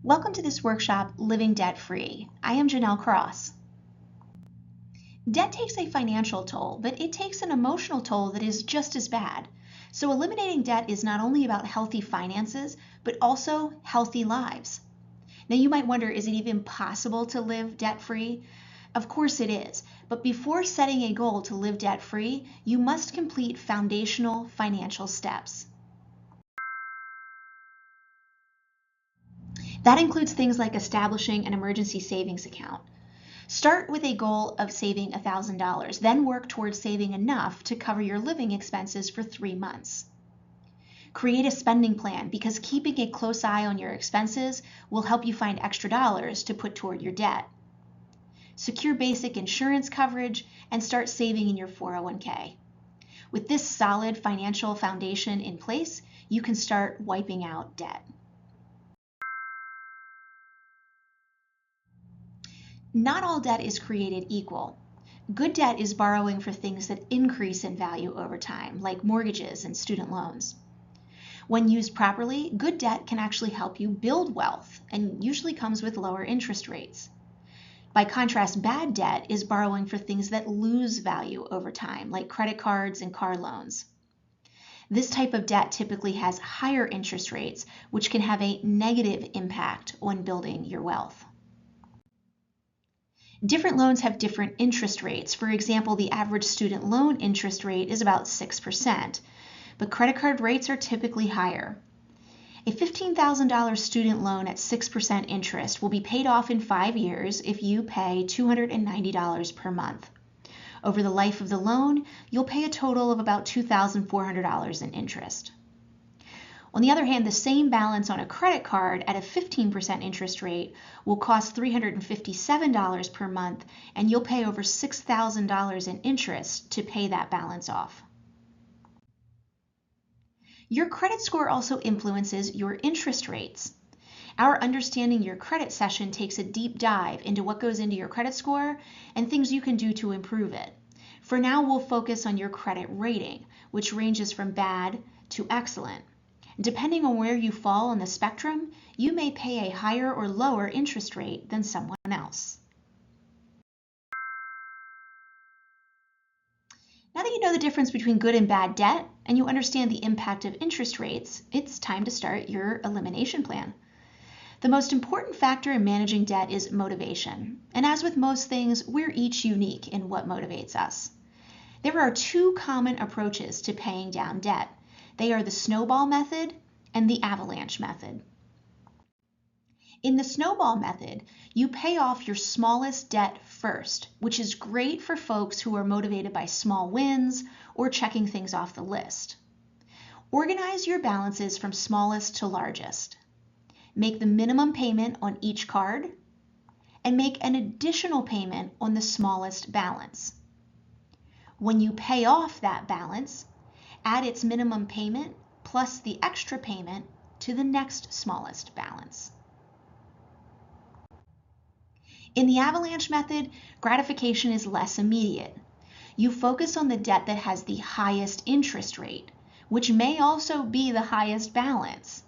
Welcome to this workshop, Living Debt Free. I am Janelle Cross. Debt takes a financial toll, but it takes an emotional toll that is just as bad. So eliminating debt is not only about healthy finances, but also healthy lives. Now you might wonder, is it even possible to live debt-free? Of course it is, but before setting a goal to live debt-free, you must complete foundational financial steps. That includes things like establishing an emergency savings account. Start with a goal of saving $1,000, then work towards saving enough to cover your living expenses for 3 months. Create a spending plan because keeping a close eye on your expenses will help you find extra dollars to put toward your debt. Secure basic insurance coverage and start saving in your 401k. With this solid financial foundation in place, you can start wiping out debt. Not all debt is created equal. Good debt is borrowing for things that increase in value over time, like mortgages and student loans. When used properly, good debt can actually help you build wealth and usually comes with lower interest rates. By contrast, bad debt is borrowing for things that lose value over time, like credit cards and car loans. This type of debt typically has higher interest rates, which can have a negative impact on building your wealth. Different loans have different interest rates. For example, the average student loan interest rate is about 6%, but credit card rates are typically higher. A $15,000 student loan at 6% interest will be paid off in 5 years if you pay $290 per month. Over the life of the loan, you'll pay a total of about $2,400 in interest. On the other hand, the same balance on a credit card at a 15% interest rate will cost $357 per month, and you'll pay over $6,000 in interest to pay that balance off. Your credit score also influences your interest rates. Our Understanding Your Credit session takes a deep dive into what goes into your credit score and things you can do to improve it. For now, we'll focus on your credit rating, which ranges from bad to excellent. Depending on where you fall on the spectrum, you may pay a higher or lower interest rate than someone else. Now that you know the difference between good and bad debt, and you understand the impact of interest rates, it's time to start your elimination plan. The most important factor in managing debt is motivation. And as with most things, we're each unique in what motivates us. There are 2 common approaches to paying down debt. They are the snowball method and the avalanche method. In the snowball method, you pay off your smallest debt first, which is great for folks who are motivated by small wins or checking things off the list. Organize your balances from smallest to largest. Make the minimum payment on each card and make an additional payment on the smallest balance. When you pay off that balance, add its minimum payment plus the extra payment to the next smallest balance. In the avalanche method, gratification is less immediate. You focus on the debt that has the highest interest rate, which may also be the highest balance.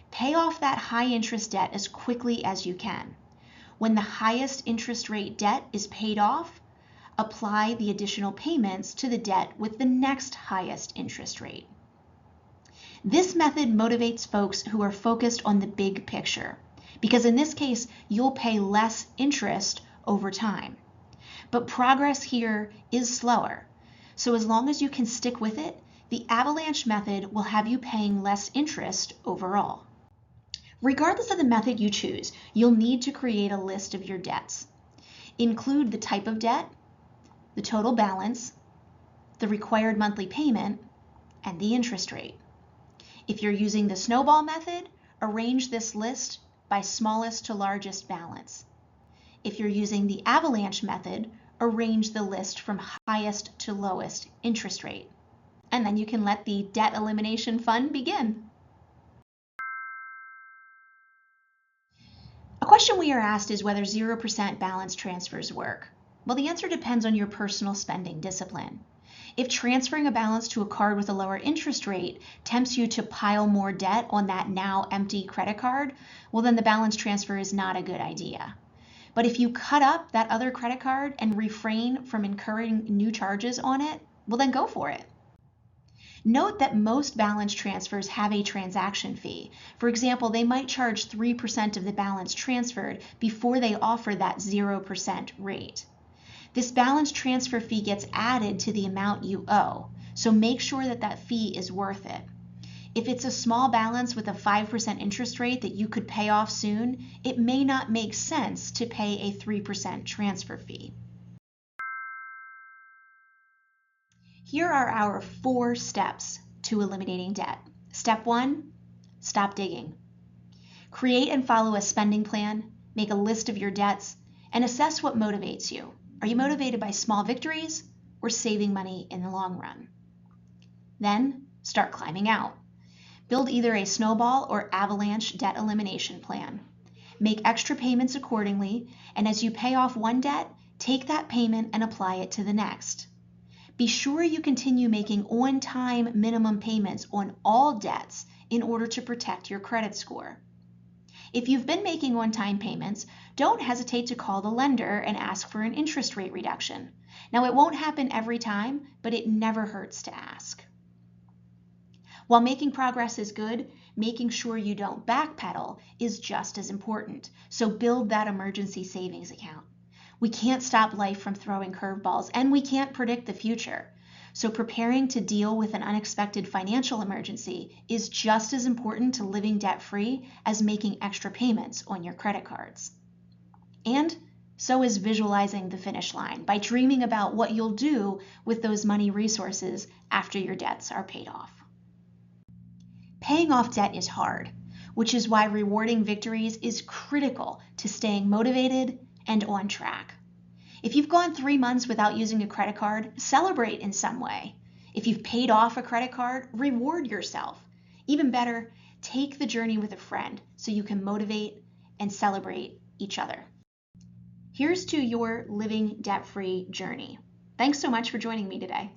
Pay off that high interest debt as quickly as you can. When the highest interest rate debt is paid off, apply the additional payments to the debt with the next highest interest rate. This method motivates folks who are focused on the big picture, because in this case, you'll pay less interest over time. But progress here is slower. So as long as you can stick with it, the avalanche method will have you paying less interest overall. Regardless of the method you choose, you'll need to create a list of your debts. Include the type of debt, the total balance, the required monthly payment, and the interest rate. If you're using the snowball method, arrange this list by smallest to largest balance. If you're using the avalanche method, arrange the list from highest to lowest interest rate. And then you can let the debt elimination fun begin. A question we are asked is whether 0% balance transfers work. Well, the answer depends on your personal spending discipline. If transferring a balance to a card with a lower interest rate tempts you to pile more debt on that now empty credit card, well, then the balance transfer is not a good idea. But if you cut up that other credit card and refrain from incurring new charges on it, well, then go for it. Note that most balance transfers have a transaction fee. For example, they might charge 3% of the balance transferred before they offer that 0% rate. This balance transfer fee gets added to the amount you owe, so make sure that that fee is worth it. If it's a small balance with a 5% interest rate that you could pay off soon, it may not make sense to pay a 3% transfer fee. Here are our 4 steps to eliminating debt. Step 1, stop digging. Create and follow a spending plan, make a list of your debts, and assess what motivates you. Are you motivated by small victories or saving money in the long run? Then start climbing out. Build either a snowball or avalanche debt elimination plan. Make extra payments accordingly, and as you pay off one debt, take that payment and apply it to the next. Be sure you continue making on-time minimum payments on all debts in order to protect your credit score. If you've been making on-time payments, don't hesitate to call the lender and ask for an interest rate reduction. Now, it won't happen every time, but it never hurts to ask. While making progress is good, making sure you don't backpedal is just as important. So build that emergency savings account. We can't stop life from throwing curveballs, and we can't predict the future. So preparing to deal with an unexpected financial emergency is just as important to living debt-free as making extra payments on your credit cards. And so is visualizing the finish line by dreaming about what you'll do with those money resources after your debts are paid off. Paying off debt is hard, which is why rewarding victories is critical to staying motivated and on track. If you've gone 3 months without using a credit card, celebrate in some way. If you've paid off a credit card, reward yourself. Even better, take the journey with a friend so you can motivate and celebrate each other. Here's to your living debt-free journey. Thanks so much for joining me today.